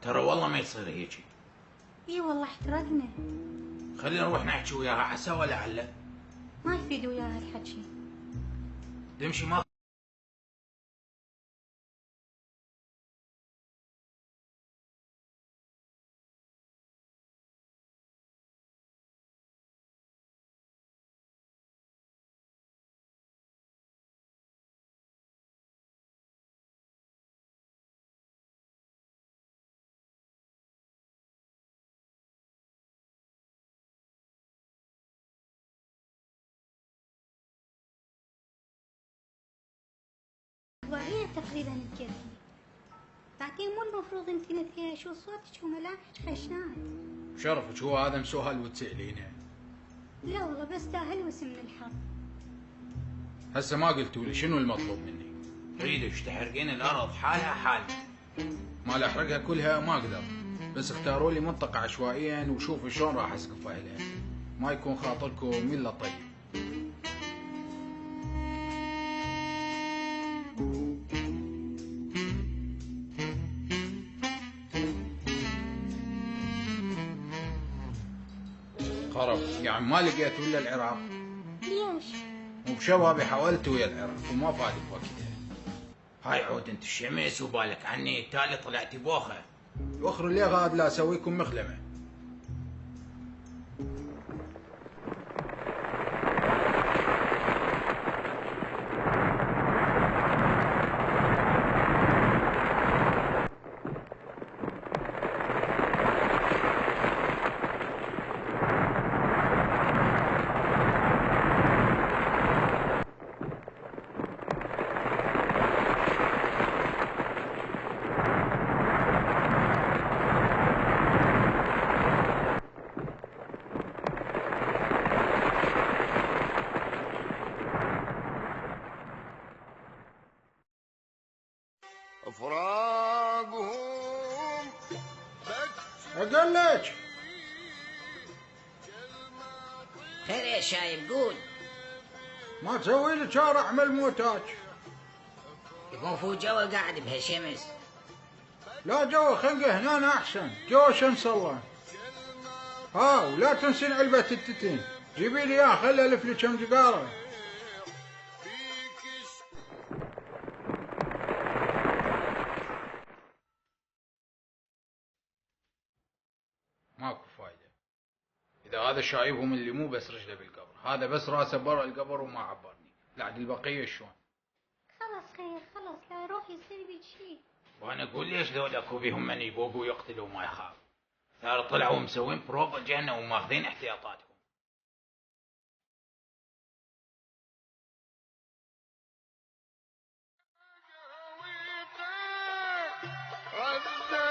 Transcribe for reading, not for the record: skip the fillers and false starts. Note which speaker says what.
Speaker 1: ترى والله ما يصير هيجي.
Speaker 2: اي والله احترقنا.
Speaker 1: خلينا نروح نحكي وياها عسى ولعله.
Speaker 2: ما يفيد وياها الحكي.
Speaker 1: تمشي ما
Speaker 2: ضعية تقريبا الكذب. بعدين مو المفروض انت نثيها شو صوتك وملامحك خشنات.
Speaker 1: شرفك هو هذا مسوهل وتسألينه؟
Speaker 2: لا والله بس دا هلوس من الحظ.
Speaker 1: هسه ما قلتوا لي شنو المطلوب مني؟ تريدش تحرقين الارض حالها حالها. مال احرقها كلها ما اقدر، بس اختاروا لي منطقة عشوائيا وشوفوا شلون راح اسقفها لها. ما يكون خاطركم الا طيب. خرب يعني ما لقيت ولا العراق.
Speaker 2: ليش؟
Speaker 1: وبشبابي حاولت ويا العراق وما فاد بوقتها. هاي عود انت الشمس وبالك عني تالي طلعتي بوخه. وخر اللي غاد لا اسويكم مخلمه.
Speaker 3: أفراقهم
Speaker 1: اقول لك
Speaker 4: خير يا شايب قول.
Speaker 1: ما تسوي لي شارع احمل موتاج.
Speaker 4: يكون فوق جوا قاعد بهالشمس.
Speaker 1: لا جوا خلقه هنا احسن، جوا شمس الله. ها ولا تنسين علبة التتين، جيبي لي اياه خلي الف لي كم جقاره. ماكو فايدة. إذا هذا شايبهم اللي مو بس رجله بالقبر، هذا بس راسه برا القبر وما عبرني، بعد البقية شلون؟
Speaker 2: خلاص خير خلاص لا يروح يصير بيك شي.
Speaker 1: وأنا أقول ليش ذولا اكو بيهم من يبوقوا ويقتلوا وما يخاف؟ صار طلعوا مسوين بروباجندا وماخذين احتياطاتهم.
Speaker 3: عدى